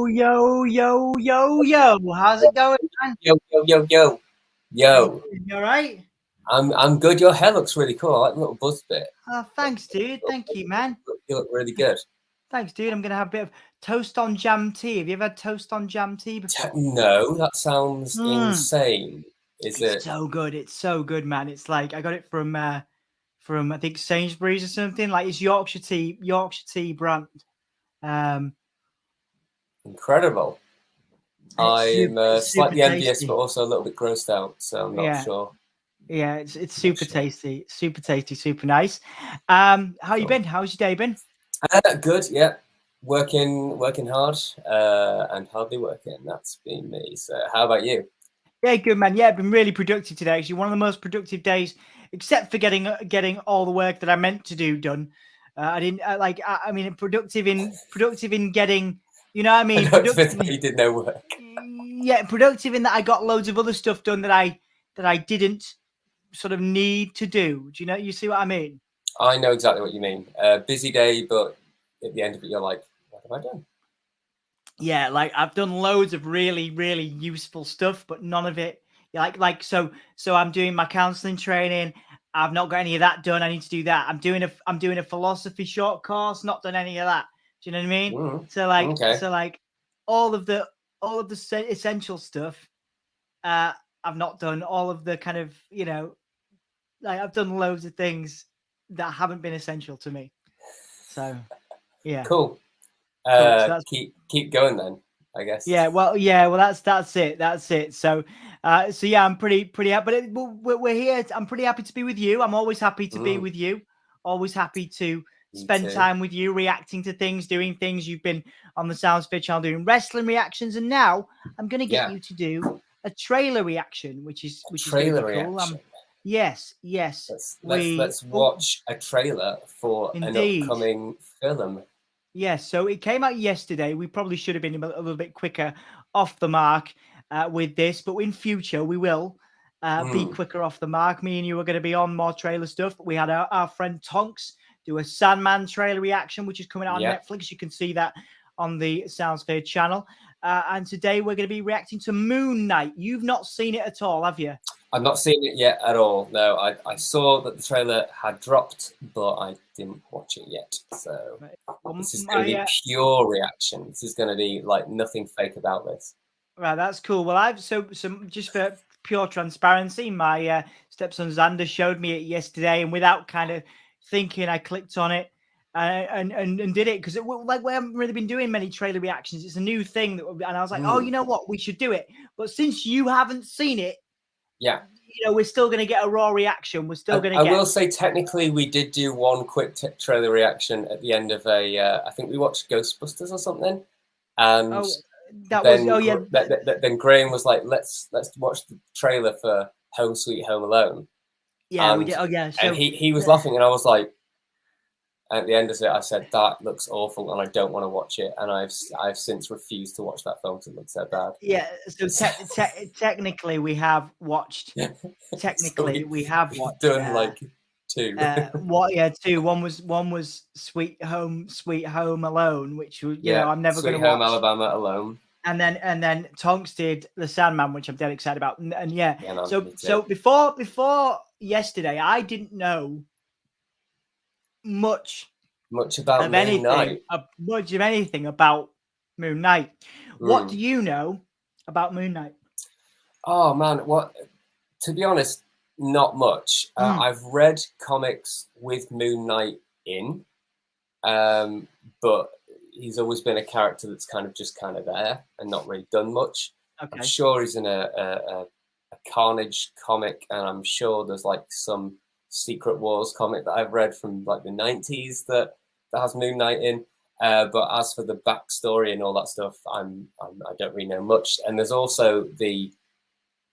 yo, yo, yo, yo. How's it going, man? Yo. How you doing? You all right? I'm good. Your hair looks really cool. I like the little buzz bit. Oh, thanks, dude. Thank you, man. You look really good. Thanks, dude. I'm going to have a bit of toast on jam tea. Have you ever had toast on jam tea before? No, that sounds Mm. insane. Is It's it? so good. It's so good, man. It's like I got it from I think Sainsbury's or something. Like it's Yorkshire tea brand. Um, Incredible. I'm it's super slightly envious, but tasty. also a little bit grossed out, so I'm not Yeah, sure. yeah. It's Not super sure. tasty, super tasty, super nice. How you Cool. been? How's your day been? Good. Yeah. Working hard, and hardly working. That's been me. So, how about you? Yeah, good man. Yeah, I've been really productive today. Actually, one of the most productive days, except for getting all the work that I meant to do done. I didn't I mean, productive in getting, you know what I I mean? know it's been Productive. that you did no work. Yeah, productive in that I got loads of other stuff done that I didn't sort of need to do. Do you know? You see what I mean? I know exactly what you mean. Busy day, but at the end of it, you're like, what have I done? Yeah, like I've done loads of really, really useful stuff, but none of it so I'm doing my counseling training. I've not got any of that done. I need to do that. I'm doing a philosophy short course, not done any of that. Do you know what I mean? Okay. So like all of the essential stuff, uh I've not done all of the kind of, like I've done loads of things that haven't been essential to me. So yeah, Cool. cool. So that's Keep going then, I guess. yeah, well, that's it. So, yeah, I'm pretty happy. But we're here. I'm pretty happy to be with you. I'm always happy to be Mm, with you. Always happy to me spend too. time with you, reacting to things, doing things. You've been on the Soundsphere channel doing wrestling reactions, and now I'm going to get Yeah, you to do a trailer reaction, which is a going to be trailer cool. reaction. Yes, Let's watch a trailer for an indeed. upcoming film. Yes, so it came out yesterday. We probably should have been a little bit quicker off the mark with this, but in future we will be Mm, quicker off the mark. Me and you are going to be on more trailer stuff. We had our friend Tonks do a Sandman trailer reaction, which is coming out on yeah, Netflix. You can see that on the Soundsphere channel. And today we're going to be reacting to Moon Knight. You've not seen it at all, have you? I've not seen it yet at all. No, I saw that the trailer had dropped, but I didn't watch it yet. So Well, this is going to be pure reaction. This is going to be like nothing fake about this. right, that's cool. Well, I've so just for pure transparency, my stepson Xander showed me it yesterday, and without kind of thinking, I clicked on it and did it because we haven't really been doing many trailer reactions. It's a new thing and I was like, oh, you know what, we should do it. But since you haven't seen it, Yeah. We're still going to get a raw reaction. We're still going to I get. will say, technically, we did do one quick trailer reaction at the end of I think we watched Ghostbusters or something, and That was then yeah. then Graham was like, let's watch the trailer for Home Sweet Home Alone. Yeah, we did. Oh yeah. So and he was laughing, and I was like, at the end of it, I said that looks awful, and I don't want to watch it. And I've since refused to watch that film because it looks so bad. Yeah. So technically, we have watched. Technically, so we have watched. Done like two. Two. One was Sweet Home Alone, which I'm never going to Sweet Home watch. Alabama Alone. And then Tonks did The Sandman, which I'm dead excited about. And yeah, Yeah, man, so before yesterday, I didn't know much about of Moon Knight. anything about Moon Knight. What Mm. do you know about Moon Knight? Oh man, what? To be honest, not much. I've read comics with Moon Knight in, but he's always been a character that's kind of there and not really done much. Okay. I'm sure he's in a Carnage comic, and I'm sure there's like some Secret Wars comic that I've read from like the 90s that has Moon Knight in. But as for the backstory and all that stuff, I don't really know much. And there's also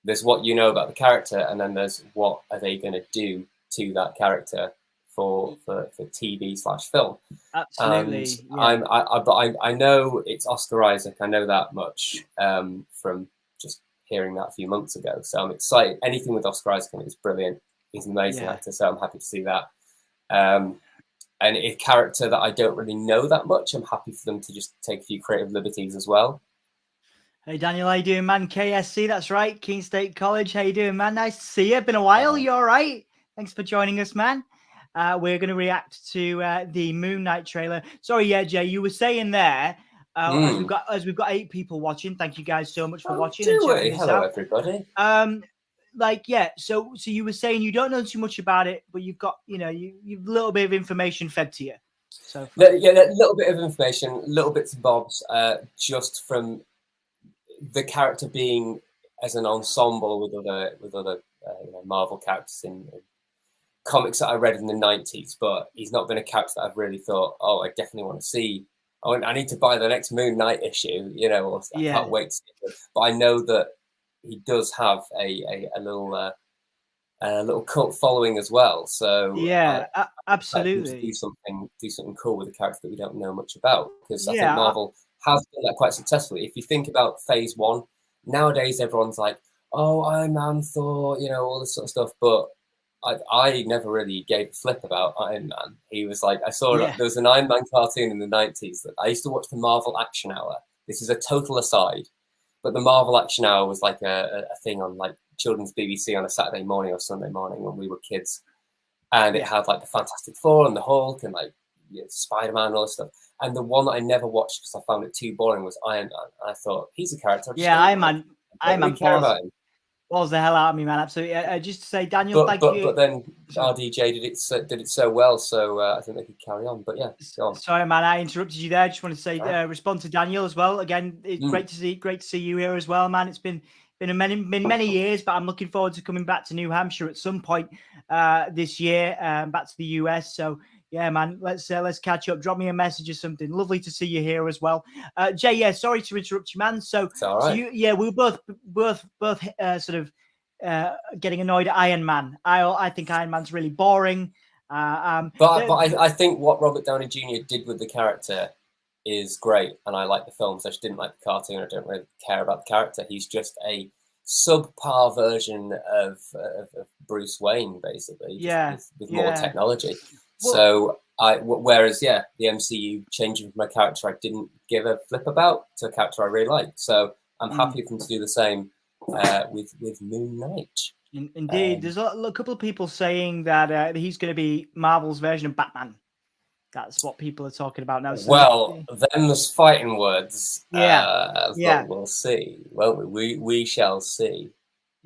there's what you know about the character, and then there's what are they going to do to that character for TV/film. Absolutely. And I know it's Oscar Isaac. I know that much from just hearing that a few months ago. So I'm excited. Anything with Oscar Isaac is brilliant. He's an amazing actor, so I'm happy to see that. and a character that I don't really know that much, I'm happy for them to just take a few creative liberties as well. Hey Daniel, how you doing, man? KSC, that's right, Keene State College. How you doing, man? Nice to see you. Been a while. You all right? Thanks for joining us, man. We're going to react to the Moon Knight trailer. Sorry, yeah, Jay, you were saying there. As we've got 8 people watching. Thank you guys so much for watching and checking this Hello, out. everybody. So you were saying you don't know too much about it, but you've got, you've a little bit of information fed to you. So a little bit of information, little bits and bobs, just from the character being as an ensemble with other Marvel characters in comics that I read in the 90s, but he's not been a character that I've really thought, oh, I definitely want to see. Oh, I need to buy the next Moon Knight issue, or I can't wait to see it. But I know that he does have a little cult following as well. So yeah, absolutely. Do something cool with a character that we don't know much about, because I think Marvel has done that quite successfully. If you think about Phase 1, nowadays everyone's like, oh, Iron Man, Thor, all this sort of stuff, but I never really gave a flip about Iron Man. He was like, I saw there was an Iron Man cartoon in the 90s that I used to watch the Marvel Action Hour. This is a total aside, but the Marvel Action Hour was like a thing on like children's BBC on a Saturday morning or Sunday morning when we were kids. And it had like the Fantastic Four and the Hulk and like Spider-Man and all this stuff. And the one that I never watched because I found it too boring was Iron Man. And I thought, he's a character. Iron Man care about him. Balls the hell out of me, man. Absolutely. Just to say, Daniel, thank you. But then RDJ did it so well, so I think they could carry on. But yeah, go on. Sorry, man, I interrupted you there. I just want to say, respond to Daniel as well. Again, it's great to see you here as well, man. It's been many years, but I'm looking forward to coming back to New Hampshire at some point this year, back to the US. So yeah, man, let's catch up. Drop me a message or something. Lovely to see you here as well. Jay, sorry to interrupt you, man. So, it's all right. we were both sort of getting annoyed at Iron Man. I think Iron Man's really boring. But I think what Robert Downey Jr. did with the character is great, and I like the films. I just didn't like the cartoon. I don't really care about the character. He's just a subpar version of Bruce Wayne, basically. With more technology. Well, so whereas the MCU changing from a character I didn't give a flip about to a character I really liked. So I'm happy for them to do the same with Moon Knight. Indeed, there's a couple of people saying that he's going to be Marvel's version of Batman. That's what people are talking about now. So well, them's fighting words. We'll see. Well, we shall see.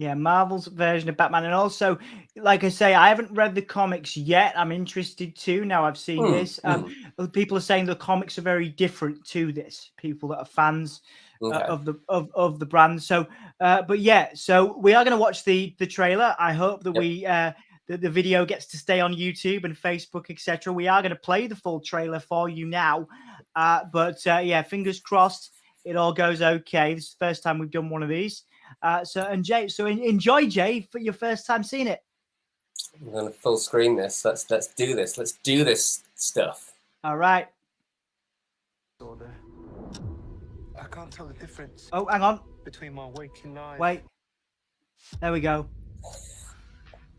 Yeah, Marvel's version of Batman. And also, like I say, I haven't read the comics yet. I'm interested to. Now I've seen this. People are saying the comics are very different to this. People that are fans of the brand. So, but yeah, so we are going to watch the trailer. I hope that the video gets to stay on YouTube and Facebook, etc. We are going to play the full trailer for you now. But fingers crossed it all goes okay. This is the first time we've done one of these. Enjoy, Jay, for your first time seeing it. I'm going to full screen this. Let's do this. Let's do this stuff. All right. I can't tell the difference. Oh, hang on. Between my waking life. Wait. There we go.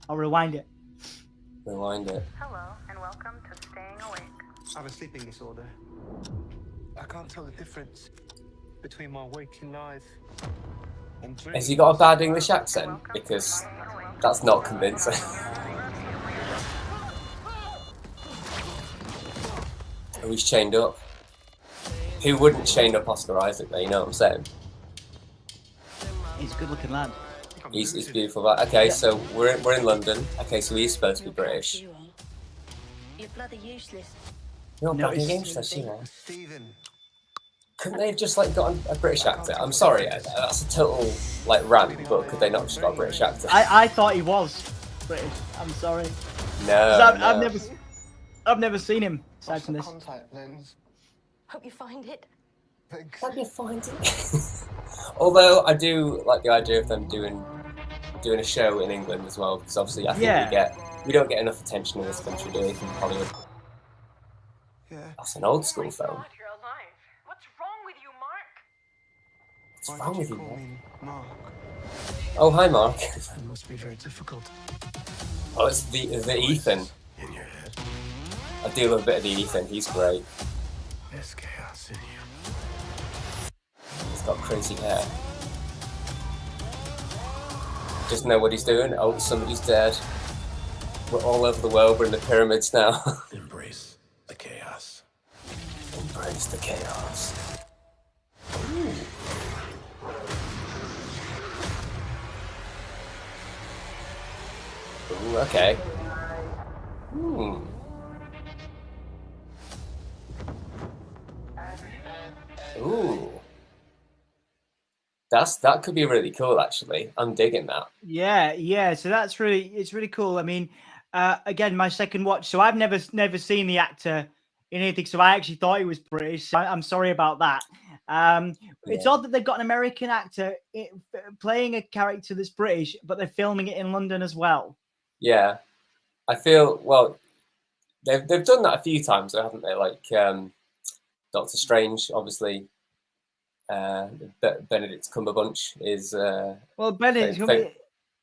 I'll rewind it. Rewind it. Hello, and welcome to Staying Awake. I have a sleeping disorder. I can't tell the difference between my waking life and dreams. Has he got a bad English accent? Because that's not convincing. Oh, he's chained up. Who wouldn't chain up Oscar Isaac, though? You know what I'm saying? He's a good-looking lad. He's beautiful. Okay, so we're in London. Okay, so he's supposed to be British. You're bloody useless. You're bloody useless, you know. Couldn't they have just gotten a British actor? I'm sorry, that's a total rant, but could they not just got a British actor? I thought he was British. I'm sorry. No, I've never seen him aside from this. Contact lens. Hope you find it. Hope you find it. Although I do like the idea of them doing a show in England as well, because obviously I think we don't get enough attention in this country, do we, from Hollywood? Yeah. That's an old school film. God, you're alive. What's wrong with you, Mark? What's wrong with you, Mark? Oh, hi, Mark. It must be very difficult. Oh, it's the Ethan. In your head. I do love a bit of the Ethan. He's great. There's chaos in you. He's got crazy hair. Doesn't know what he's doing. Oh, somebody's dead. We're all over the world. We're in the pyramids now. Embrace the chaos. Embrace the chaos. Ooh, okay. Ooh. That could be really cool, actually. I'm digging that. Yeah. So it's really cool. I mean, again, my second watch. So I've never seen the actor in anything. So I actually thought he was British. So I'm sorry about that. It's odd that they've got an American actor playing a character that's British, but they're filming it in London as well. Yeah, I feel well. They've done that a few times, though, haven't they? Like Doctor Strange, obviously. Benedict Cumberbatch is well, Benedict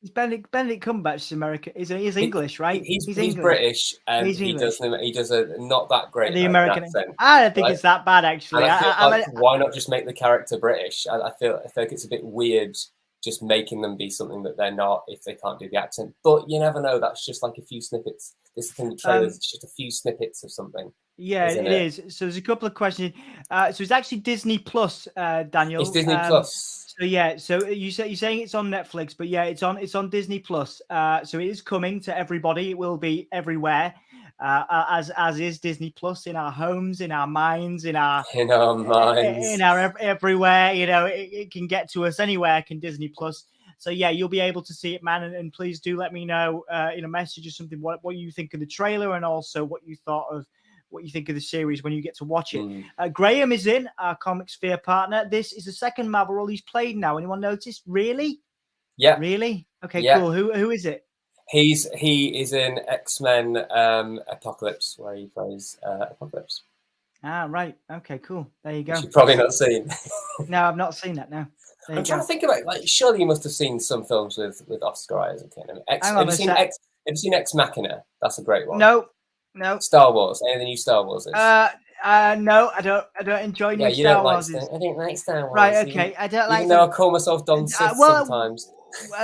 Cumberbatch is American. He's English, right? He's English. British, and He's he does a not that great the American accent. I don't think it's that bad, actually. And I feel why not just make the character British? I feel like it's a bit weird just making them be something that they're not if they can't do the accent. But you never know. That's just like a few snippets. This thing, the trailers, it's just a few snippets of something. Yeah, it is. So there's a couple of questions. So it's actually Disney Plus, Daniel. It's Disney Plus. So yeah, so you're saying it's on Netflix, but yeah, it's on Disney Plus. So it is coming to everybody. It will be everywhere, as is Disney Plus in our homes, in our minds, in our minds, everywhere. You know, it can get to us anywhere. Can Disney Plus? So yeah, you'll be able to see it, man. And please do let me know in a message or something what you think of the trailer and also what you think of the series when you get to watch it. Graham is in, our Comic Sphere partner. This is the second Marvel role he's played now. Anyone noticed? Really? Yeah. Really? Okay, yeah. Cool. Who is it? He is in X-Men Apocalypse, where he plays Apocalypse. Ah, right. Okay, cool. There you go. Which you've probably not seen. No, I've not seen that, no. I'm trying to think about it. Like, surely you must have seen some films with Oscar Isaac in them. Have you seen Ex Machina? That's a great one. No. Star Wars. Any of the new Star Wars? No, I don't enjoy new Star Wars. I don't like Star Wars. Right, okay. I don't like. Even though I call myself Don Sith sometimes.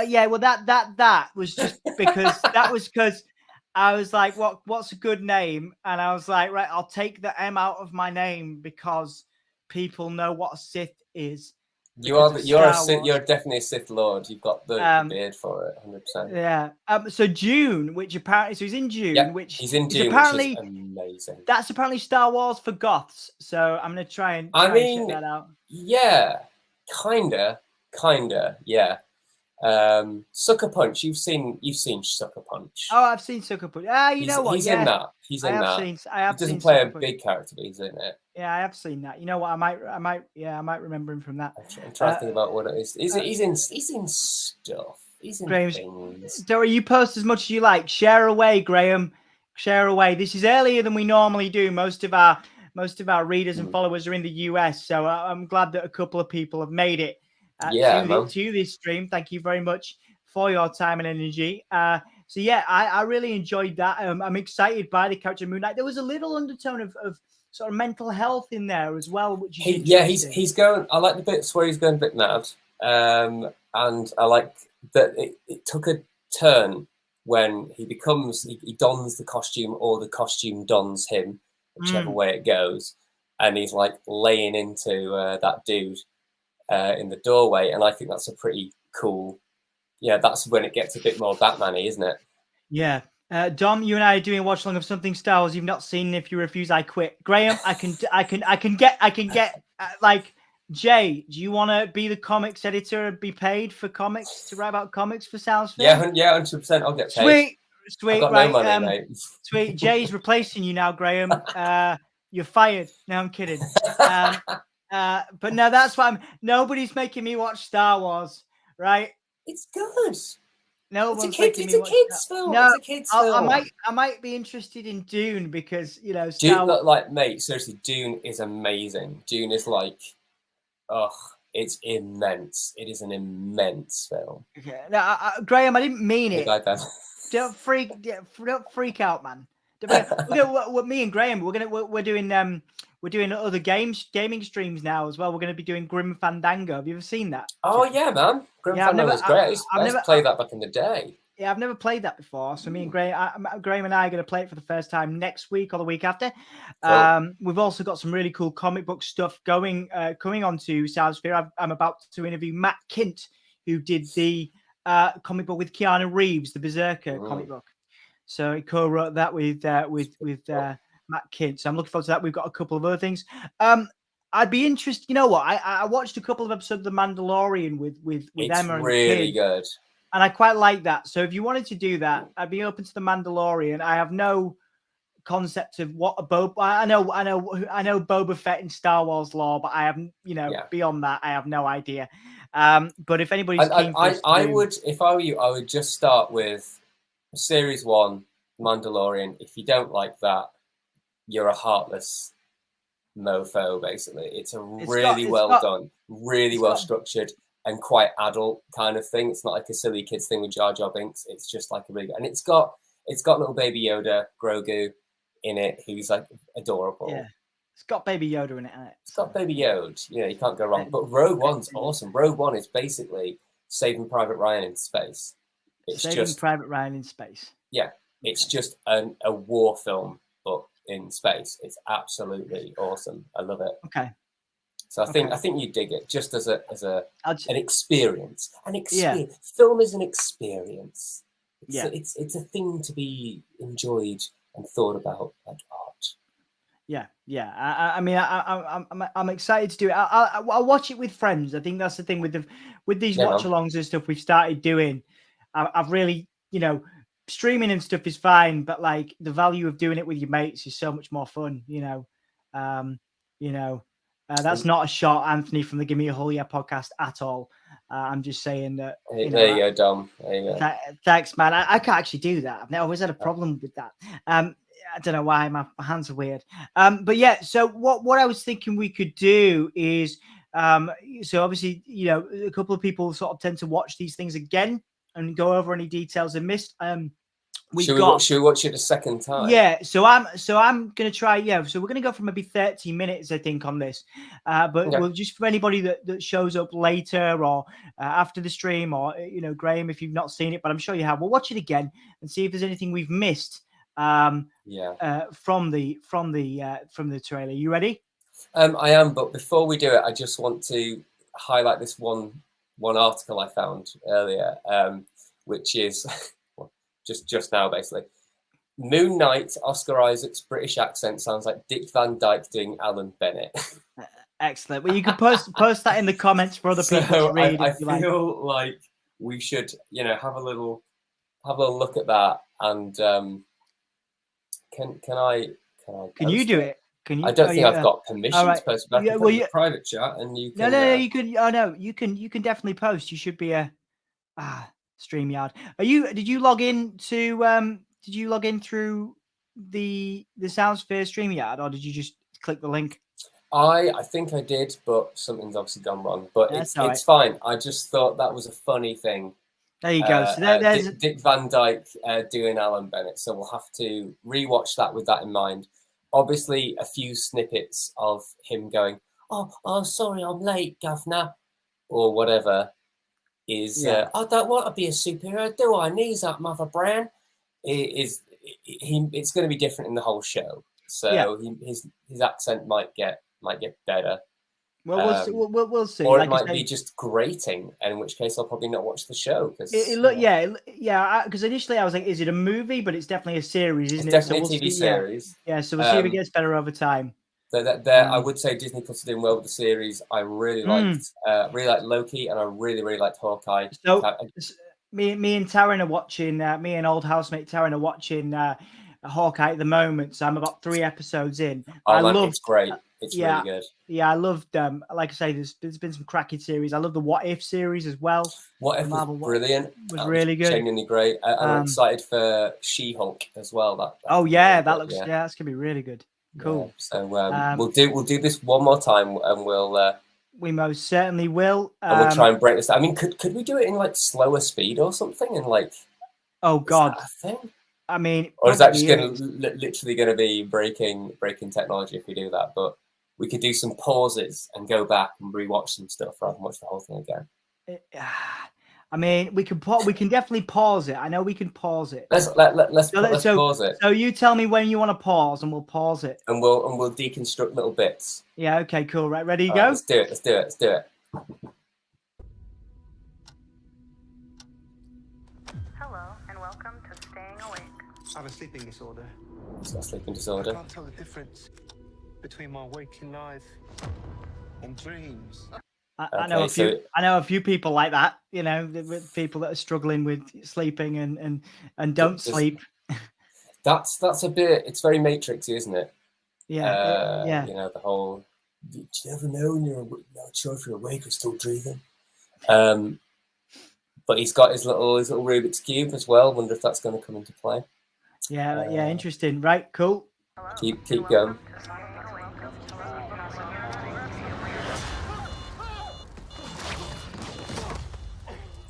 Yeah, well, that was just because I was like, what's a good name? And I was like, right, I'll take the M out of my name because people know what a Sith is. You're definitely a Sith Lord. You've got the beard for it, 100%. Yeah. So Dune, which apparently, so he's in Dune, yep, which he's in Dune, apparently which is amazing. That's apparently Star Wars for goths. So I'm gonna try and check that out. Yeah, kinda, yeah. Sucker Punch. You've seen Sucker Punch. Oh, I've seen Sucker Punch. You know what? He's in that. He's in that. He doesn't play a big character, but he's in it. Yeah, I have seen that. You know what? I might remember him from that. I'm trying to think about what it is. He's in stuff. He's in things. Don't worry, you post as much as you like. Share away, Graham. Share away. This is earlier than we normally do. Most of our readers and followers are in the US, so I'm glad that a couple of people have made it to this stream. Thank you very much for your time and energy. So yeah, I really enjoyed that. I'm excited by the character Moon Knight. There was a little undertone of sort of mental health in there as well, which is he's going. I like the bits where he's going a bit mad, and I like that it took a turn when he dons the costume or the costume dons him, whichever way it goes, and he's like laying into that dude in the doorway, and I think that's a pretty cool. Yeah, that's when it gets a bit more Batman-y, isn't it? Yeah. Dom, you and I are doing a watch along of something Star Wars you've not seen. If you refuse, I quit. Graham, I can get like Jay. Do you want to be the comics editor and be paid for comics to write about comics for Soundsfair? Yeah, 100%. I'll get paid. Sweet. I've got right, no money, mate. Sweet. Jay's replacing you now, Graham. You're fired. No, I'm kidding. But no, that's why nobody's making me watch Star Wars, right? It's good. No, it's a kid's film. No, it's a kid's film. I might be interested in Dune because Dune, like mate, seriously, Dune is amazing. Dune is like, it's immense. It is an immense film. Okay, now Graham, I didn't mean it. Like that. Don't freak out, man. Me and Graham, we're doing other gaming streams now as well. We're going to be doing Grim Fandango. Have you ever seen that? Oh yeah, man. Grim Yeah, I've Fandango never- was great. I- I used I've to never- play that back in the day. Yeah, I've never played that before. So me and Graham and I are going to play it for the first time next week or the week after. Cool. We've also got some really cool comic book stuff coming onto Soundsphere. I'm about to interview Matt Kint, who did the comic book with Keanu Reeves, the Berserker comic book. So he co-wrote that with Matt Kint. So I'm looking forward to that. We've got a couple of other things. I'd be interested. You know what? I watched a couple of episodes of The Mandalorian with It's Emma and really the kids, good. and I quite like that. So if you wanted to do that, I'd be open to The Mandalorian. I have no concept of what a Boba. I know Boba Fett in Star Wars lore, but I have beyond that, I have no idea. But if anybody's keen for us to I do- would, if I were you, I would just start with Series 1, Mandalorian. If you don't like that, you're a heartless mofo, basically. It's really well done, really well structured, and quite adult kind of thing. It's not like a silly kids thing with Jar Jar Binks. It's just like a really, and it's got little baby Yoda, Grogu, in it. He's like adorable. Yeah, it's got Baby Yoda in it. It's got Baby Yoda. You can't go wrong. But Rogue One's awesome. Rogue One is basically Saving Private Ryan in space. It's Saving Private Ryan in space. Yeah, it's just a war film, but in space. It's absolutely awesome. I love it. Okay. So I think you dig it just as an experience. Film is an experience. It's a thing to be enjoyed and thought about, like art. Yeah. I mean, I'm excited to do it. I'll watch it with friends. I think that's the thing with these watch-alongs and stuff we've started doing. I've really, streaming and stuff is fine, but like the value of doing it with your mates is so much more fun. That's not a shot, Anthony, from the Give Me a Hole Yeah podcast at all. I'm just saying that. There you go, Dom. There you go. Thanks, man. I can't actually do that. I've always had a problem with that. I don't know why. My hands are weird. But yeah. So what I was thinking we could do is, so obviously, a couple of people sort of tend to watch these things again and go over any details they missed. Should we watch it a second time? Yeah, so I'm gonna try. Yeah, so we're gonna go for maybe 30 minutes, I think, on this. But we'll just, for anybody that shows up later or after the stream, or Graham, if you've not seen it, but I'm sure you have, we'll watch it again and see if there's anything we've missed. From the trailer. You ready? I am, but before we do it, I just want to highlight this one article I found earlier, which is. Just now, basically. Moon Knight, Oscar Isaac's British accent sounds like Dick Van Dyke doing Alan Bennett. Excellent. Well, you can post that in the comments for other people to read. I feel like we should, have a little look at that. And can you do it? Can you? I don't think I've got permission to post back in the private chat, and you can. No, you can. Oh no, you can definitely post. You should be StreamYard. Did you log in through the Soundsphere StreamYard, or did you just click the link? I think I did, but something's obviously gone wrong. But it's fine. I just thought that was a funny thing. There you go. So there's Dick Van Dyke doing Alan Bennett. So we'll have to rewatch that with that in mind. Obviously, a few snippets of him going, "Oh, sorry, I'm late, Governor," or whatever. I don't want to be a superhero, do I? Knees up, Mother Brown. It's going to be different in the whole show, so his accent might get better. Well, we'll see. Or it might be just grating, and in which case I'll probably not watch the show. Because initially I was like, is it a movie? But it's definitely a series, isn't it? Definitely a TV series. Yeah, so we'll see if it gets better over time. I would say Disney Plus are doing well with the series. I really liked Loki, and I really liked Hawkeye. So me and Taryn are watching. Me and old housemate Taryn are watching Hawkeye at the moment. So I'm about 3 episodes in. It's great. It's really good. Yeah, I loved. Like I say, there's been some cracking series. I love the What If series as well. What If was brilliant. Was really good. Genuinely great. I'm excited for She-Hulk as well. That's gonna be really good. Cool. Yeah, so we'll do this one more time, and we'll. We most certainly will. And we'll try and break this. I mean, could we do it in like slower speed or something? And like, oh god, is that a thing? I mean, Or is that just probably going to literally going to be breaking technology if we do that? But we could do some pauses and go back and rewatch some stuff rather than watch the whole thing again. I mean, we can definitely pause it. I know we can pause it. Let's pause it, So you tell me when you want to pause, and we'll pause it. and we'll deconstruct little bits. Yeah. Okay. Cool. Right. Ready? All Go. right, let's do it. Hello, and welcome to Staying Awake. I have a sleeping disorder. It's got a sleeping I disorder. can't tell the difference between my waking life and dreams. I know Okay, a few. so- I know a few people like that. You know, with people that are struggling with sleeping and don't Just- sleep. That's a bit. It's very Matrixy, isn't it? Yeah. Yeah. You know, the whole. You never know when you're not sure if you're awake or still dreaming. But he's got his little Rubik's cube as well. Wonder if that's going to come into play. Yeah. Yeah. Interesting. Right. Cool. Hello, Keep and going. welcome to Staying Awake.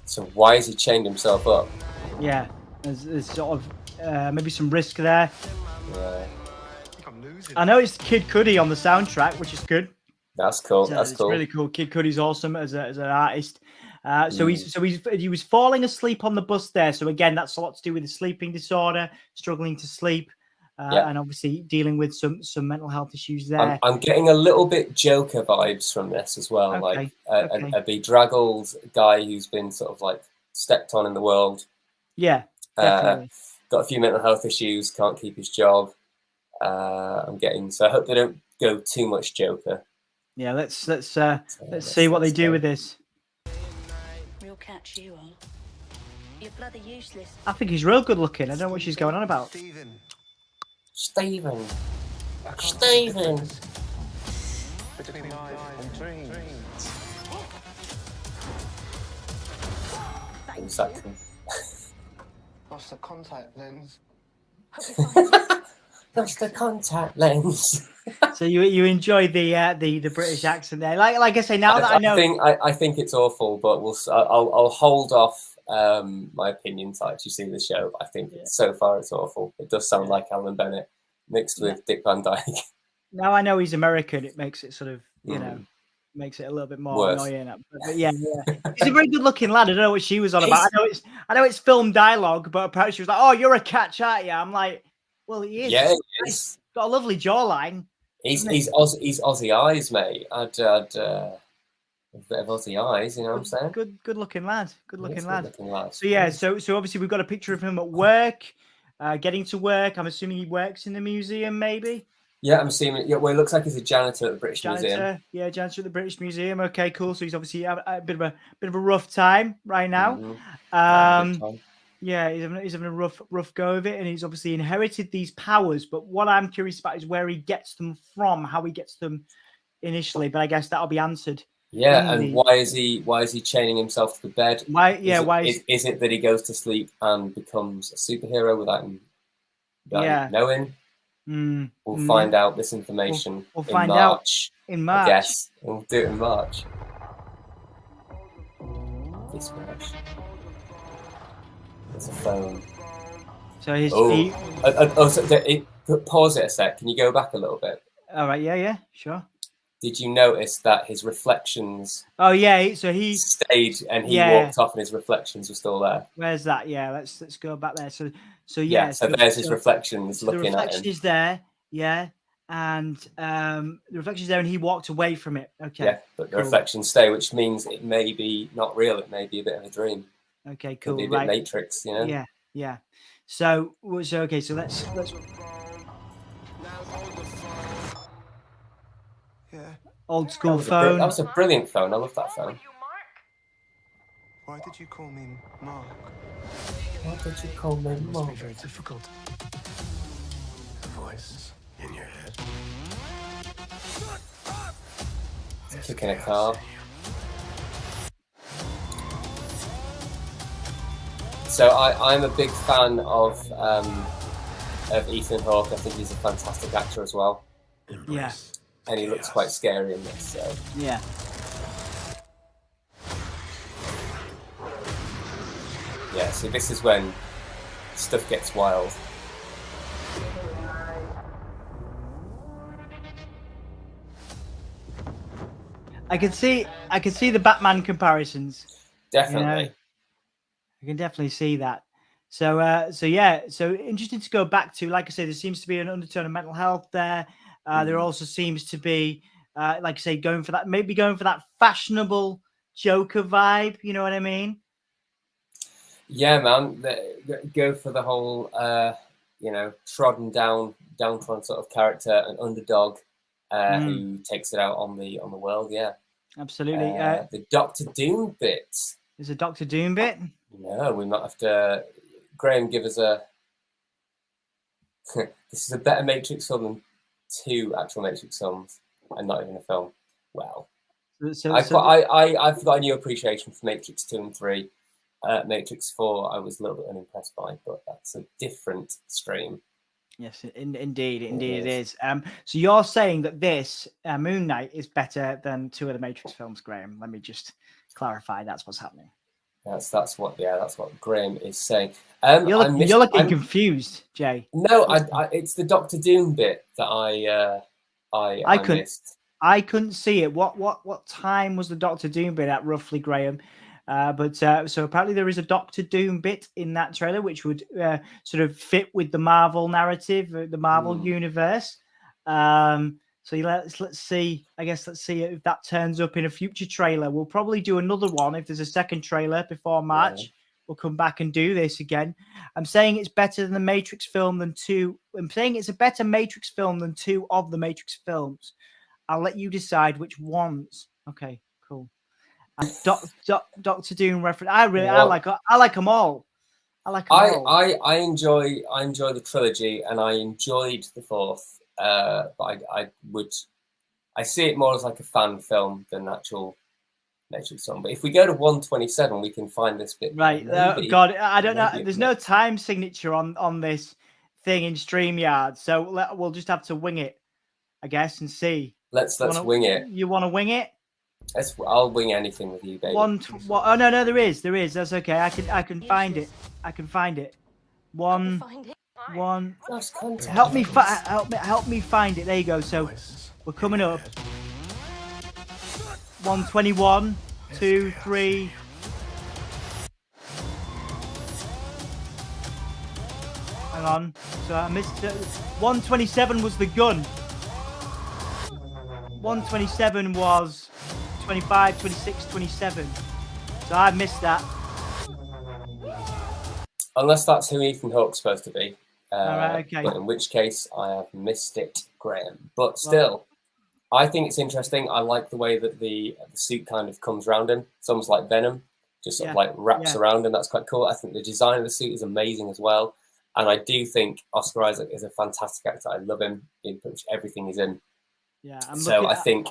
So why has he chained himself up? Yeah. There's sort of maybe some risk there. Yeah, I think I'm losing. I know it's Kid Cudi on the soundtrack, which is good. that's cool. So That's it's cool. really cool. Kid Cudi's awesome as an artist. He was falling asleep on the bus there. So again, that's a lot to do with the sleeping disorder, struggling to sleep, Yeah. and obviously dealing with some mental health issues there. I'm getting a little bit Joker vibes from this as well, like okay. a bedraggled guy who's been sort of like stepped on in the world. Yeah, definitely. Got a few mental health issues, can't keep his job. So I hope they don't go too much Joker. Yeah, let's see what they do with this. Real catch you are. You're bloody useless. I think he's real good looking. I don't know what she's going on about. Stephen. Steven. I can't tell the Stephen. difference between life and dreams. Exactly. Lost the contact lens. That's the contact lens. So you enjoy the British accent there. Like I say, now that I know. I think it's awful, but I'll hold off my opinion till I actually see the show. I think so far it's awful. It does sound like Alan Bennett mixed with Dick Van Dyke. Now I know he's American. It makes it sort of makes it a little bit more Worse. annoying. But yeah, he's a very good looking lad. I don't know what she was on about. I know it's film dialogue, but apparently she was like, "Oh, you're a catch, aren't you?" I'm like, "Well, he is. Yeah, he He's is. got a lovely jawline." He's Aussie eyes, mate. I'd a bit of Aussie eyes, you know what I'm saying? Good looking lad. Good He is looking lad. good-looking lad. So yeah, so obviously we've got a picture of him at work, getting to work. I'm assuming he works in the museum, maybe. Yeah, I'm seeing it. Yeah, well, it looks like he's a janitor at the British Museum. Janitor, yeah, janitor at the British Museum. Okay, cool. So he's obviously having a bit of a rough time right now. Mhm. Yeah, he's having a rough go of it, and he's obviously inherited these powers. But what I'm curious about is where he gets them from, how he gets them initially. But I guess that'll be answered. Yeah, and Indeed. why is he chaining himself to the bed? Why? Yeah, Is it that he goes to sleep and becomes a superhero without him knowing? We'll find out this information We'll in find March. out in March. I guess we'll do it in March. This March. There's a phone. So his Pause it a sec. Can you go back a little bit? all right, yeah, sure. Did you notice that his reflections Oh yeah, so he stayed and he Yeah. walked off and his reflections were still there? where's that? Yeah, let's go back there. So Yeah, yeah, so there's his reflections the looking at reflection him. is there, yeah, and the reflection's there, and he walked away from it. Okay, Yeah, but the cool. reflections stay, which means it may be not real. It may be a bit of a dream. Okay, Could be cool, a bit right? Matrix, you know? Yeah. So okay, so let's Yeah. old school That phone. was a brilliant phone. I love that phone. You, Mark? Why did you call me Mark? Why did you call me It must be Mom? very difficult. The voice in your head. Kicking a car. So I'm a big fan of Ethan Hawke. I think he's a fantastic actor as well, Yeah, and he looks quite scary in this. So yeah. yeah, so this is when stuff gets wild. I can see the Batman comparisons. Definitely. I can definitely see that. So yeah, so interesting to go back to. Like I say, there seems to be an undertone of mental health there. There also seems to be, like I say, going for that fashionable Joker vibe. You know what I mean? Yeah, man. Go for the whole, trodden downtrodden sort of character, an underdog who takes it out on the world. Yeah, Absolutely. the Doctor Doom bit. There's a Doctor Doom bit. No, we might have to. Graham, give us a. This is a better Matrix film than 2 actual Matrix films, and not even a film. Well, I've got a new appreciation for Matrix 2 and 3. Matrix 4, I was a little bit unimpressed by, but that's a different stream. Yes, indeed it is. So you're saying that this Moon Knight is better than 2 of the Matrix films, Graham? Let me just clarify. That's what's happening. That's what Graham is saying. You're looking confused, Jay. No, it's the Doctor Doom bit that I missed. I couldn't see it. What time was the Doctor Doom bit at roughly, Graham? But so apparently there is a Doctor Doom bit in that trailer, which would sort of fit with the Marvel narrative, the Marvel universe. So let's see. I guess let's see if that turns up in a future trailer. We'll probably do another one if there's a second trailer before March. Yeah. We'll come back and do this again. I'm saying it's better than the Matrix film than 2. I'm saying it's a better Matrix film than 2 of the Matrix films. I'll let you decide which ones. Okay, cool. And Doctor Doom reference. I like them all. I enjoy the trilogy, and I enjoyed the 4th. But I see it more as like a fan film than actual Matrix film. But if we go to 127, we can find this bit. Right. God, I don't know. There's no time signature on this thing in StreamYard, so we'll just have to wing it, I guess, and see. Let's wing it. You want to wing it? I'll wing anything with you, baby. Oh no, there is. That's okay. I can find it. I can find it. One. Help me find it. There you go. So we're coming up. 121, 2, 3. Hang on. So I missed it. 127 was the gun. 127 was 25, 26, 27. So I missed that. Unless that's who Ethan Hawke's supposed to be. All right, okay. But in which case, I have missed it, Graham. But still, I think it's interesting. I like the way that the suit kind of comes around him. It's almost like Venom, just sort of like wraps around him. That's quite cool. I think the design of the suit is amazing as well. And I do think Oscar Isaac is a fantastic actor. I love him in pretty much everything he's in. Yeah. I think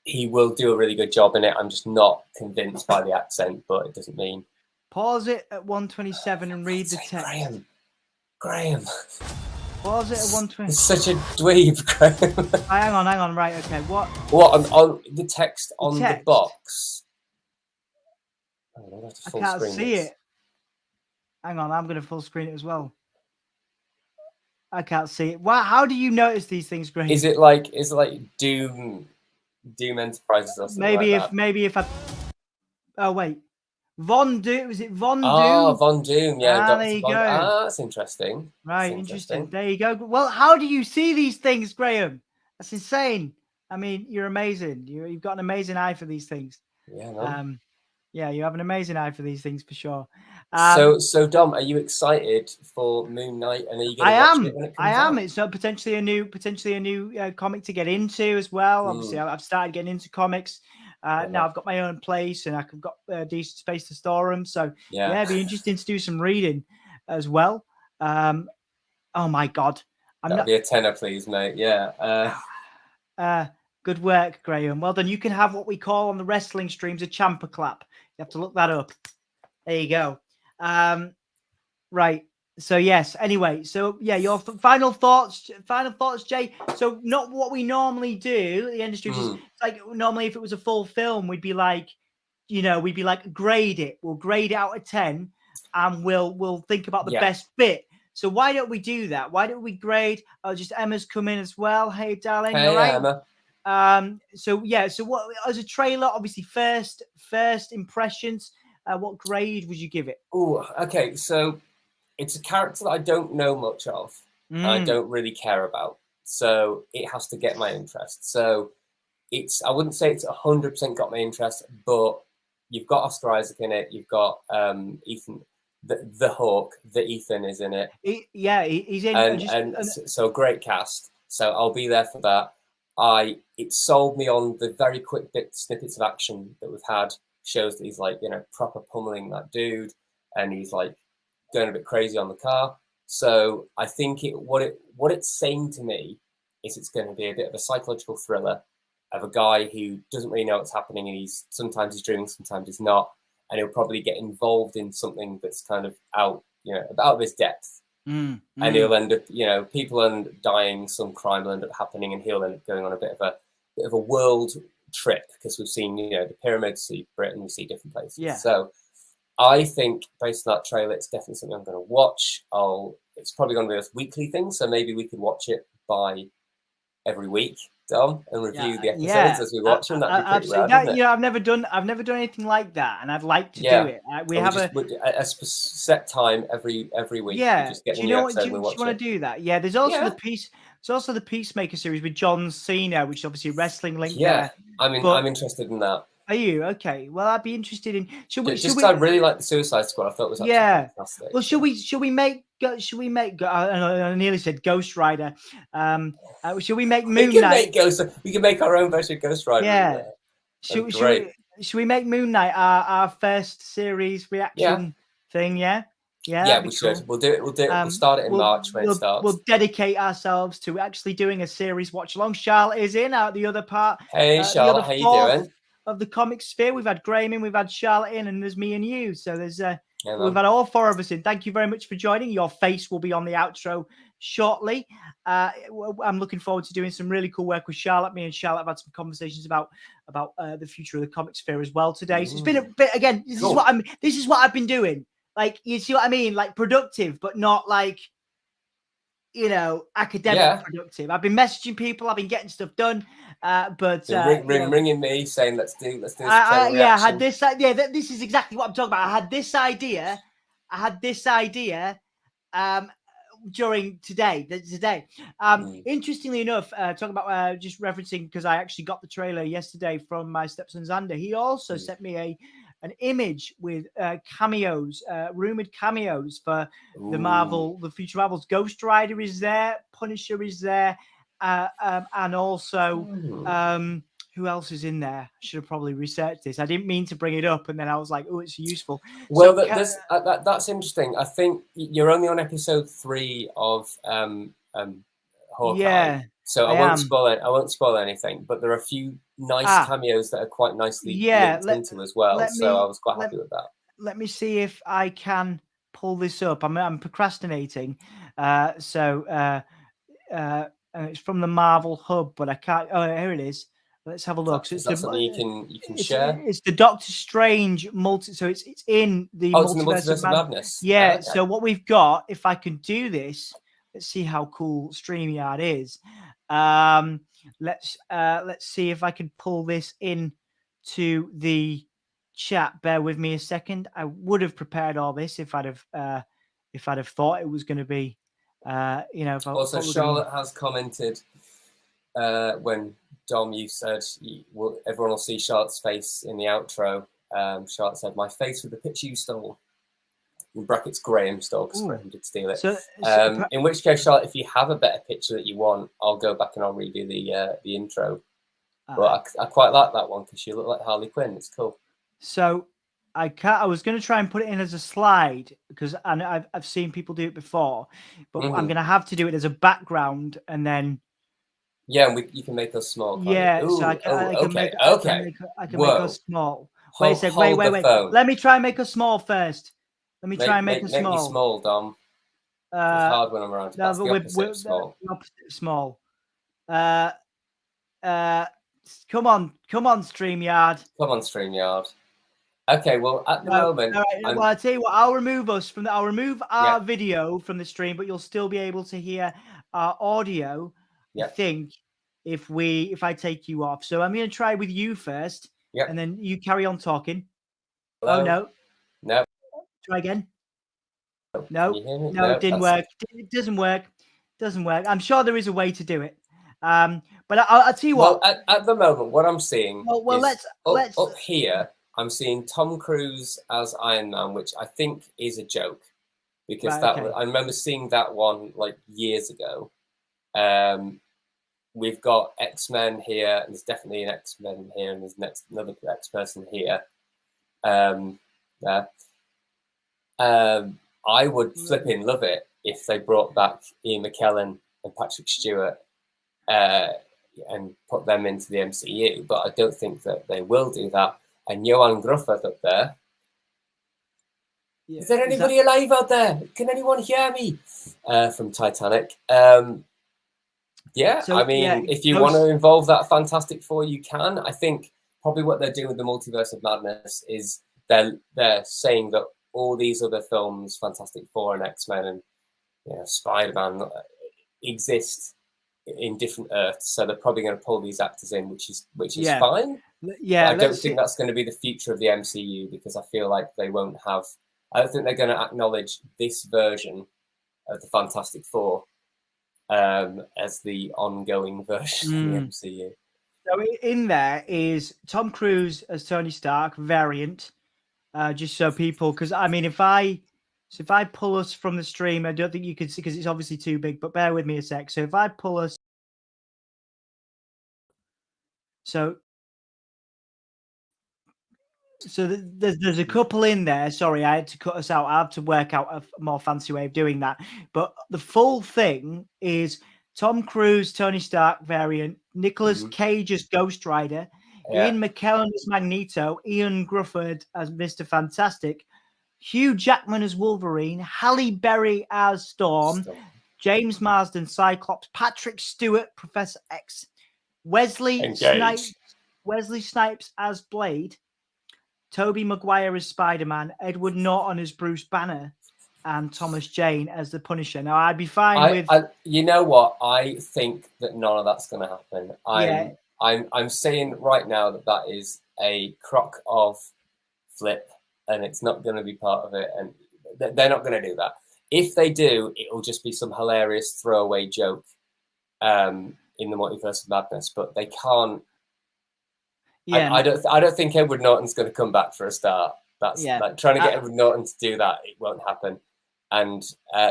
he will do a really good job in it. I'm just not convinced by the accent, but it doesn't mean. Pause it at 127 and read the text. Graham. Pause it at 120. It's such a dweeb, Graham. Hang on. Right, okay. What on the text on the box? Oh, I can't see it. Hang on, I'm going to full screen it as well. I can't see it. Wow, how do you notice these things, Graham? Is it like Doom Enterprises or something? Maybe if I. Oh wait. Von Doom, was it Von Doom? Oh, Von Doom, yeah. There you go. That's interesting. Right, interesting. There you go. Well, how do you see these things, Graham? That's insane. I mean, you're amazing. You've got an amazing eye for these things. Yeah, man. Yeah, you have an amazing eye for these things for sure. So Dom, are you excited for Moon Knight? And are you going to watch it when it comes out? I am. It's potentially a new comic to get into as well. Obviously, I've started getting into comics. Now I've got my own place and I've got decent space to store them. So yeah, it'd be interesting to do some reading as well. Oh my God. That'd be a tenner, please, mate. Yeah. Good work, Graham. Well done. You can have what we call on the wrestling streams a champa clap. You have to look that up. There you go. Right. So yes. Anyway. So yeah. Your final thoughts, Jay. So not what we normally do. The industry is like normally if it was a full film, we'd be like, grade it. We'll grade it out of 10, and we'll think about the best bit. So why don't we do that? Why don't we grade? Just Emma's come in as well. Hey, darling. Hey, all right? Emma. So yeah, so what as a trailer, obviously first impressions, what grade would you give it? Oh, okay. So it's a character that I don't know much of, and I Mm, don't really care about. So it has to get my interest. So I wouldn't say it's 100% got my interest, but you've got Oscar Isaac in it. You've got Ethan, the Hawk, the Ethan is in it, he's in. so great cast. So I'll be there for that. It sold me on the very quick snippets of action that we've had. Shows that he's like, proper pummeling that dude, and he's like going a bit crazy on the car. So I think what it's saying to me is it's going to be a bit of a psychological thriller of a guy who doesn't really know what's happening, and sometimes he's dreaming, sometimes he's not, and he'll probably get involved in something that's kind of out of his depth. And he'll end up, people end up dying, some crime will end up happening, and he'll end up going on a bit of a world trip, because we've seen, the pyramids, see Britain, we see different places. Yeah. So I think based on that trailer, it's definitely something I'm going to watch. It's probably going to be a weekly thing, so maybe we could watch it by every week, Dom, and review the episodes as we watch them. That'd be pretty absolutely. rad, wouldn't it? I've never done anything like that, and I'd like to do it. We And have a set time every week. Yeah. We just get Do a you new know what? episode Do and we you watch want it. to do that? Yeah. There's also Yeah. There's also the Peacemaker series with John Cena, which is obviously a wrestling link. Yeah, there. I'm interested in that. Are you okay? Well, I'd be interested in. I really like the Suicide Squad. I thought it was actually fantastic. Well, should we make? I nearly said Ghost Rider. Should we make Moon Knight? We can make our own version of Ghost Rider. Yeah. Should we make Moon Knight our first series reaction thing? Yeah. Yeah, we should. We'll do it. We'll start it in March when it starts. We'll dedicate ourselves to actually doing a series watch along. Charlotte is in the other part. Hey, Charlotte, how you doing? Of the comic sphere, we've had Graham in, we've had Charlotte in, and there's me and you. So there's we've had all four of us in. Thank you very much for joining. Your face will be on the outro shortly. I'm looking forward to doing some really cool work with Charlotte. Me and Charlotte have had some conversations about the future of the comic sphere as well today. So it's been a bit, again, this is what I've been doing. Like, you see what I mean? Like, productive, but not like, academic productive. I've been messaging people, I've been getting stuff done, but ringing me saying let's do this. I had this idea. This is exactly what I'm talking about. I had this idea during today. Interestingly enough, talking about just referencing, because I actually got the trailer yesterday from my stepson Xander. He also sent me an image with cameos, rumored cameos for the future Marvels. Ghost Rider is there, Punisher is there, and also who else is in there? I should have probably researched this. I didn't mean to bring it up, and then I was like, oh, it's useful. Well, that's interesting. I think you're only on episode 3 of Hawkeye. Yeah. So I won't spoil anything, but there are a few nice cameos that are quite nicely linked into as well. So I was quite happy with that. Let me see if I can pull this up. I'm procrastinating. It's from the Marvel Hub, but I can't. Oh, here it is. Let's have a look. Is that something you can share? It's the Doctor Strange so it's in the Multiverse of Madness. Yeah. Okay. So what we've got, if I can do this, let's see how cool StreamYard is. Let's see if I can pull this in to the chat. Bear with me a second. I would have prepared all this if I'd have thought it was going to be. Also, Charlotte has commented when Dom, you said everyone will see Charlotte's face in the outro. Charlotte said, "My face with the picture you stole." In brackets, Graham stole, because Graham did steal it. In which case, Charlotte, if you have a better picture that you want, I'll go back and I'll redo the intro. But I quite like that one because you look like Harley Quinn. It's cool. So I was going to try and put it in as a slide because I've seen people do it before, but I'm going to have to do it as a background and then. Yeah, and you can make us small. So I can make us small. Wait a second. Wait. Phone. Let me try and make us small first. Let me try and make us small. Make me small, Dom. It's hard when I'm around. That's the opposite of small. The opposite of small. Come on, StreamYard. Come on, StreamYard. Okay, well, at the moment, all right, well, I'll tell you what. I'll remove our video from the stream, but you'll still be able to hear our audio. Yeah. I think if I take you off. So I'm going to try with you first, Yep. and then you carry on talking. Hello? Oh no, No. try again. Can No, you hear me? no, it didn't that's- work. It doesn't work. Doesn't work. I'm sure there is a way to do it. But I'll tell you Well, what. at the moment, what I'm seeing Well, is let's. up here. I'm seeing Tom Cruise as Iron Man, which I think is a joke because Right, that okay. I remember seeing that one like years ago. We've got X-Men here, and there's definitely an X-Men here, and there's another X-person here. There. I would flipping love it if they brought back Ian McKellen and Patrick Stewart and put them into the MCU, but I don't think that they will do that. And Johan Grufford up there. Yeah, Is there anybody alive out there? Can anyone hear me? From Titanic. Yeah, So, I mean, yeah, if you want to involve that Fantastic Four, you can. I think probably what they're doing with the Multiverse of Madness is they're saying that all these other films, Fantastic Four and X-Men and Spider-Man, exist in different Earths. So they're probably going to pull these actors in, which is fine. Yeah, but I don't think that's going to be the future of the MCU because I feel like they won't have. I don't think they're going to acknowledge this version of the Fantastic Four as the ongoing version of the MCU. So in there is Tom Cruise as Tony Stark variant, just so people, because I mean, if I pull us from the stream, I don't think you can see because it's obviously too big. But bear with me a sec. So if I pull us, so there's a couple in there. Sorry, I had to cut us out. I had to work out a more fancy way of doing that. But the full thing is Tom Cruise, Tony Stark variant, Nicolas Cage as Ghost Rider, Ian McKellen as Magneto, Ian Grufford as Mr. Fantastic, Hugh Jackman as Wolverine, Halle Berry as Storm, James Marsden Cyclops, Patrick Stewart Professor X, Wesley Snipes as Blade, Tobey Maguire as Spider-Man, Edward Norton as Bruce Banner, and Thomas Jane as the Punisher. Now, I'd be fine with. You know what? I think that none of that's going to happen. I'm saying right now that is a crock of flip, and it's not going to be part of it. And they're not going to do that. If they do, it'll just be some hilarious throwaway joke in the Multiverse of Madness. But they can't. Yeah, I don't think Edward Norton's going to come back for a start. That's like trying to get Edward Norton to do that. It won't happen. And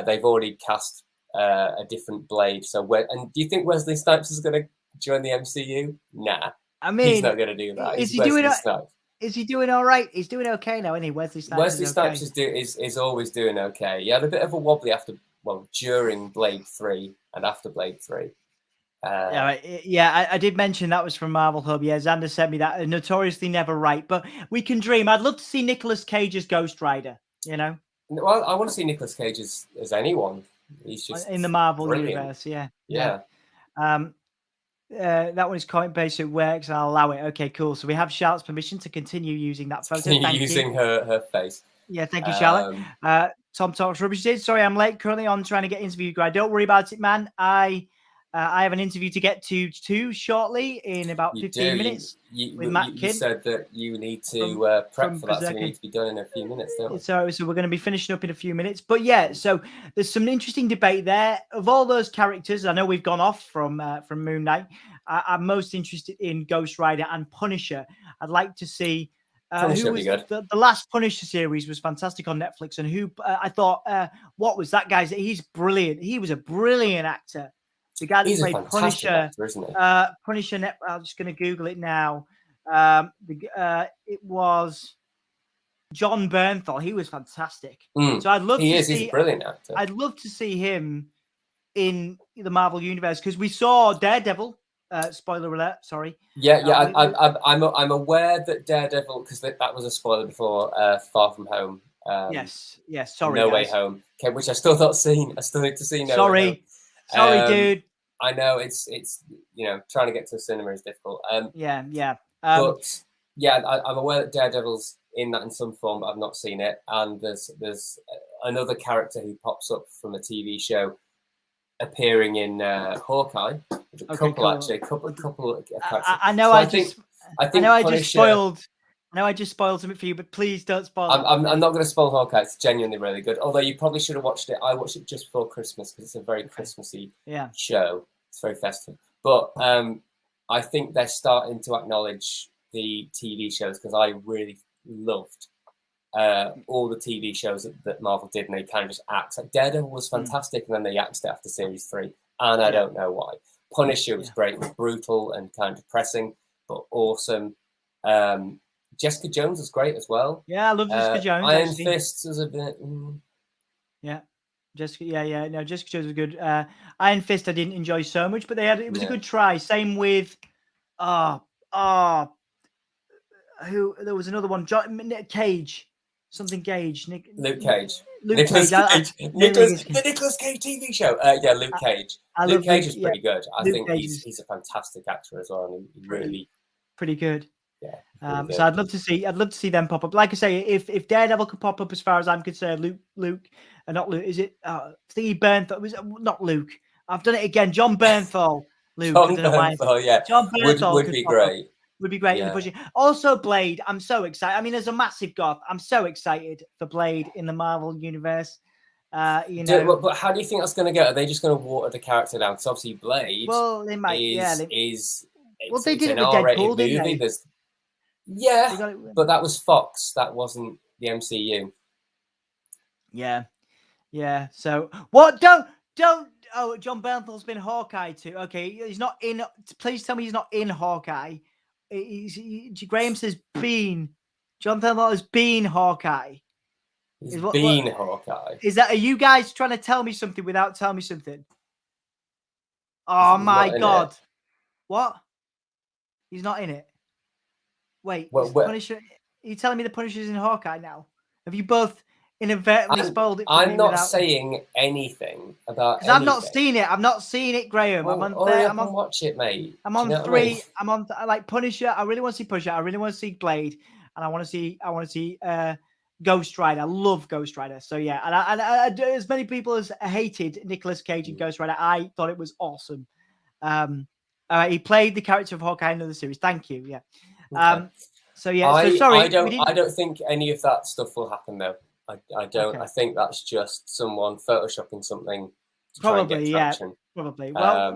they've already cast a different Blade. So, and do you think Wesley Snipes is going to join the MCU? Nah, I mean, he's not going to do that. Is he doing Snipes. Is he doing all right? He's doing okay now, isn't he? Wesley Snipes. Is always doing okay. He had a bit of a wobbly during Blade 3 and after Blade 3. I did mention that was from Marvel Hub. Yeah, Xander sent me that. Notoriously never right, but we can dream. I'd love to see Nicolas Cage as Ghost Rider. Well, I want to see Nicolas Cage as anyone. He's just in the Marvel brilliant. universe. Yeah. That one is comment based. It works. I'll allow it. Okay, cool. So we have Charlotte's permission to continue using that photo. Using her face. Yeah, thank you, Charlotte. Tom talks rubbish. Sorry, I'm late. Currently on trying to get interview guy. Don't worry about it, man. I have an interview to get to shortly in about 15 minutes with Matt Kidd. You said that you need to prep for that, so you need to be done in a few minutes, don't we? So we're going to be finishing up in a few minutes. But yeah, so there's some interesting debate there. Of all those characters, I know we've gone off from Moon Knight. I'm most interested in Ghost Rider and Punisher. I'd like to see Punisher would be good. The last Punisher series was fantastic on Netflix, and who I thought, what was that guy's? He's brilliant. He was a brilliant actor. The guy that played Punisher, actor, isn't he? Punisher. I'm just going to Google it now. It was John Bernthal. He was fantastic. So I'd love to see. He's a brilliant actor. I'd love to see him in the Marvel universe because we saw Daredevil. Spoiler alert. Sorry. I'm aware that Daredevil, because that was a spoiler before Far From Home. Yes. Sorry. No Way Home. Okay, which I still not seen. I still need to see. Sorry, dude. I know it's trying to get to a cinema is difficult. I'm aware that Daredevil's in that in some form, but I've not seen it. And there's another character who pops up from a TV show appearing in Hawkeye, A Okay, couple cool. actually, a couple of characters. I know So I think just I I think know I Punisher, just spoiled. I know I just spoiled something for you, but please don't spoil it. I'm not going to spoil Hawkeye. It's genuinely really good. Although you probably should have watched it. I watched it just before Christmas because it's a very Christmassy Yeah. show. It's very festive. But I think they're starting to acknowledge the TV shows because I really loved all the TV shows that Marvel did, and they kind of just axed. Like Daredevil was fantastic, and then they axed it after Series 3, and I don't know why. Punisher was great, was brutal and kind of depressing, but awesome. Jessica Jones was great as well. Yeah, I love Jessica Jones. Iron actually. Fist was a bit. Yeah, Jessica. Yeah. No, Jessica Jones was good. Iron Fist, I didn't enjoy so much, but it was a good try. Same with, who? There was another one. Nick Cage, something Cage. Luke Cage. Luke Nicolas Cage. Cage. The Nicolas Cage TV show. Yeah, Luke Cage. Luke Cage is pretty good. I think he's a fantastic actor as well, and he really pretty good. Yeah. Really good. So I'd love to see them pop up. Like I say, if Daredevil could pop up, as far as I'm concerned, not Luke. Is it Thingy Bernthal? Was it not Luke? I've done it again. John Bernthal. Luke. John Bernthal, yeah. John Bernthal would be great. Would be great in the pushing. Also, Blade. I'm so excited. I mean, as a massive goth, I'm so excited for Blade in the Marvel universe. But how do you think that's going to go? Are they just going to water the character down? Because obviously, Blade. Well, they might. They did it with Deadpool, didn't they? Yeah, but that was Fox. That wasn't the MCU. Yeah. So what? Don't. Oh, John Bernthal's been Hawkeye too. Okay, he's not in. Please tell me he's not in Hawkeye. Graham says been. John Bernthal has been Hawkeye. He's been Hawkeye. Is that? Are you guys trying to tell me something without telling me something? Oh my God! What? He's not in it. Wait, Punisher? Are you telling me the Punisher's in Hawkeye now? Have you both inadvertently spoiled it? I'm not saying anything about. Because I've not seen it. I've not seen it, Graham. Well, I'm on. Watch it, mate. I'm on 3. I'm on like Punisher. I really want to see Punisher. I really want to see Blade, and I want to see Ghost Rider. I love Ghost Rider. So yeah, and I as many people as hated Nicolas Cage in Ghost Rider, I thought it was awesome. He played the character of Hawkeye in the series. Thank you. Yeah. Okay. So yeah. Sorry. I don't think any of that stuff will happen though. I don't. Okay. I think that's just someone photoshopping something. Probably. Well,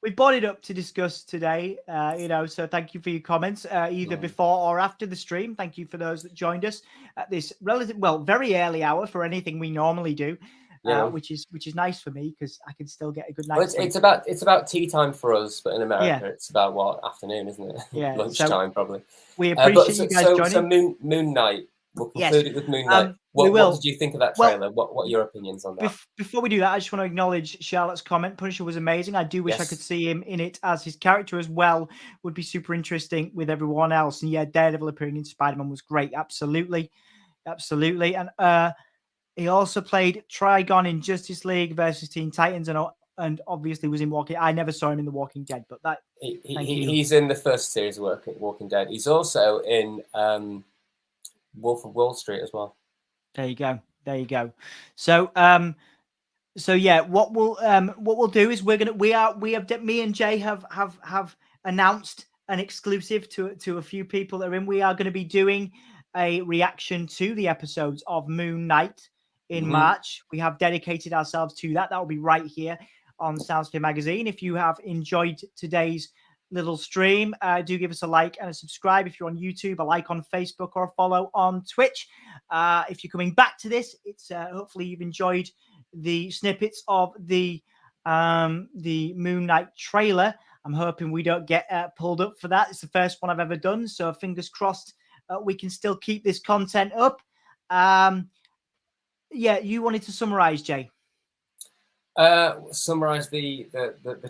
we brought it up to discuss today. So thank you for your comments, either before or after the stream. Thank you for those that joined us at this very early hour for anything we normally do. Which is nice for me because I can still get a good night's sleep. It's about tea time for us, but in America it's about afternoon, isn't it? Yeah, lunchtime probably. We appreciate you guys joining. So Moon Knight. We'll conclude it with Moon Knight. What did you think of that trailer? What are your opinions on that? Before we do that, I just want to acknowledge Charlotte's comment. Punisher was amazing. I do wish I could see him in it as his character as well. Would be super interesting with everyone else. And yeah, Daredevil appearing in Spider-Man was great. Absolutely. And he also played Trigon in Justice League versus Teen Titans, and obviously was in Walking. I never saw him in The Walking Dead, but that he's in the first series of Walking Dead. He's also in Wolf of Wall Street as well. There you go. So yeah, what we'll do is me and Jay have announced an exclusive to a few people that are in. We are going to be doing a reaction to the episodes of Moon Knight in March. We have dedicated ourselves to that. That will be right here on Soundsphere Magazine. If you have enjoyed today's little stream, do give us a like and a subscribe if you're on YouTube, a like on Facebook, or a follow on Twitch. If you're coming back to this, it's hopefully you've enjoyed the snippets of the Moon Knight trailer. I'm hoping we don't get pulled up for that. It's the first one I've ever done, so fingers crossed we can still keep this content up. You wanted to summarize, Jay? Summarize the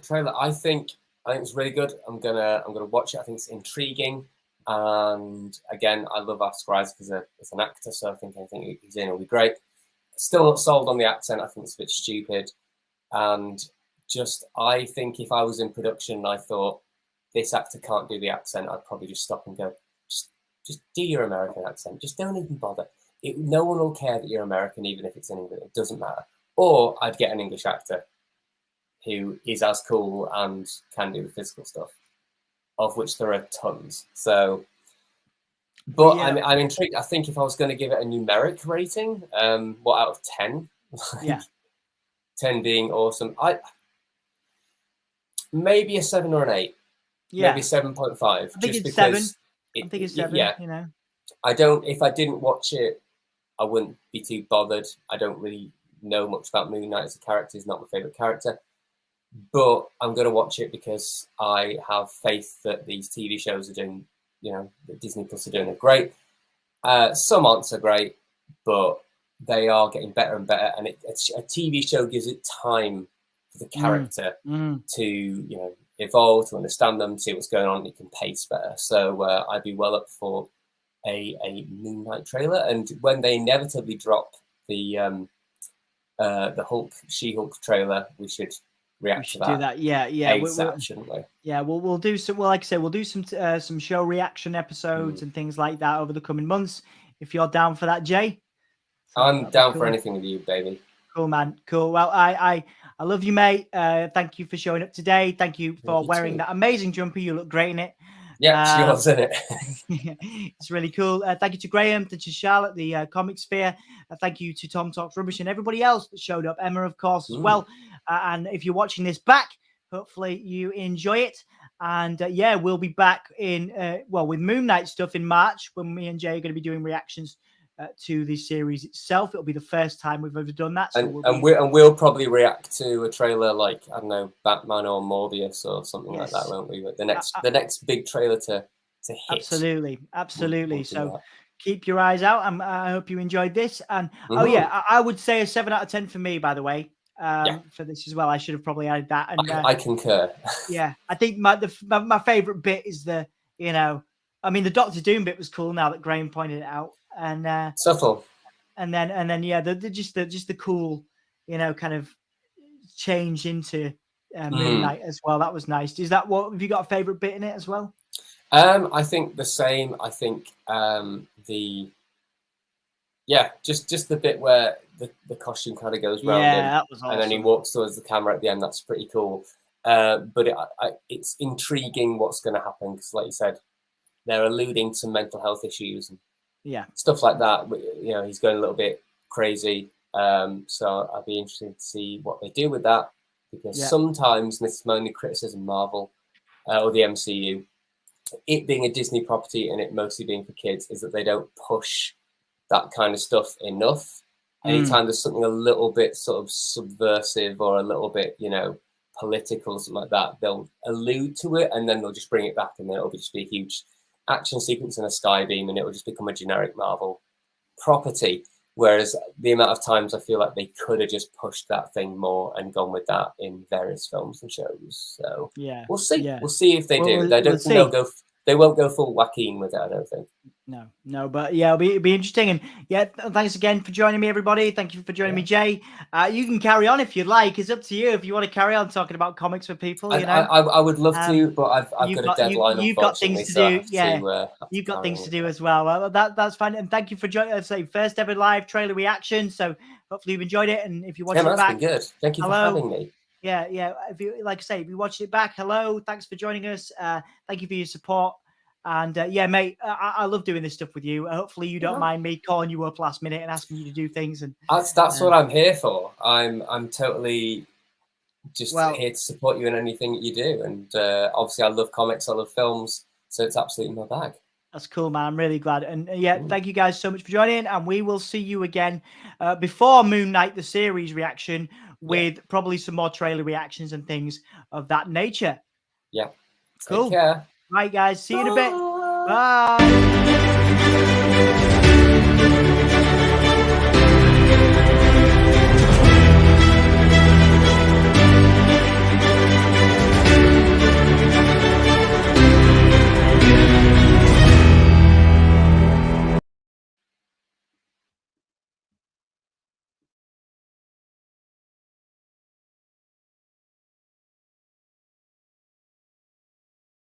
trailer. I think it's really good. I'm gonna watch it. I think it's intriguing, and again, I love Oscar Isaac as an actor, so I think anything he's in will be great. Still not sold on the accent. I think it's a bit stupid, and I think if I was in production and I thought this actor can't do the accent, I'd probably just stop and go, just do your American accent. Just don't even bother. No one will care that you're American, even if it's in English. It doesn't matter. Or I'd get an English actor. who is as cool and can do the physical stuff, of which there are tons. So, but Yeah. I'm intrigued. I think if I was going to give it a numeric rating, what out of 10? Yeah. 10 being awesome. Maybe a 7 or an 8. Yeah. Maybe 7.5. I think just it's 7. because I think it's 7. Yeah. You know. If I didn't watch it, I wouldn't be too bothered. I don't really know much about Moon Knight as a character. He's not my favorite character. But I'm going to watch it because I have faith that these TV shows are doing, that Disney Plus are doing it great. Some aren't so great, but they are getting better and better. And a TV show gives it time for the character to, evolve, to understand them, see what's going on. It can pace better. So I'd be well up for a Moon Knight trailer. And when they inevitably drop the Hulk, She-Hulk trailer, we should react to that. Do that, yeah. ASAP, shouldn't we? Yeah, we'll do some. Well, like I said, we'll do some show reaction episodes and things like that over the coming months. If you're down for that, Jay, I'm down for anything with you, baby. Cool, man. Cool. Well, I love you, mate. Thank you for showing up today. Thank you for wearing that amazing jumper. You look great in it. Yeah, she was in it. It's really cool. Thank you to Graham, to Charlotte, the Comic Sphere. Thank you to Tom Talks Rubbish and everybody else that showed up. Emma, of course, as well. And if you're watching this back, hopefully you enjoy it. And we'll be back with Moon Knight stuff in March when me and Jay are going to be doing reactions to the series itself. It'll be the first time we've ever done that. So we'll probably react to a trailer like, I don't know, Batman or Morbius or something like that, won't we? But the next big trailer to hit. Absolutely. We'll so keep your eyes out. I hope you enjoyed this. And I would say a 7 out of 10 for me, by the way. For this as well. I should have probably added that. And I concur. Yeah, I think my favorite bit is the Doctor Doom bit was cool. Now that Graham pointed it out, and subtle. And then just the cool, kind of change into Moon Knight as well. That was nice. Is that what? Have you got a favorite bit in it as well? I think the same. I think just the bit where the costume kind of goes round him, that was awesome. And then he walks towards the camera at the end. That's pretty cool. But it's intriguing what's going to happen because, like you said, they're alluding to mental health issues and stuff like that. He's going a little bit crazy. So I'd be interested to see what they do with that because sometimes, and this is my only criticism, Marvel or the MCU, it being a Disney property and it mostly being for kids, is that they don't push that kind of stuff enough. Anytime there's something a little bit sort of subversive or a little bit, political or something like that, they'll allude to it and then they'll just bring it back and then it'll just be a huge action sequence and a sky beam and it will just become a generic Marvel property. Whereas the amount of times I feel like they could have just pushed that thing more and gone with that in various films and shows. So we'll see. Yeah. We'll see if they do. I don't think they won't go full Joaquin with it, I don't think. No, but it'll be interesting. And thanks again for joining me, everybody. Thank you for joining me, Jay. You can carry on if you'd like. It's up to you if you want to carry on talking about comics with people. I would love to, but I've got a deadline. You've got things to do. You've got things to do as well. That's fine. And thank you for joining. First ever live trailer reaction. So hopefully you've enjoyed it. And if you watch it back, been good. Thank you for having me. Yeah. If you if you watched it back, hello. Thanks for joining us. Thank you for your support. And mate, I love doing this stuff with you. Hopefully you don't mind me calling you up last minute and asking you to do things. And that's what I'm here for. I'm totally just here to support you in anything that you do. And obviously I love comics, I love films, so it's absolutely my bag. That's cool, man. I'm really glad. And thank you guys so much for joining. And we will see you again before Moon Knight, the series reaction, with probably some more trailer reactions and things of that nature. Yeah. Cool. Take care. Right, guys. See you in a bit. Bye.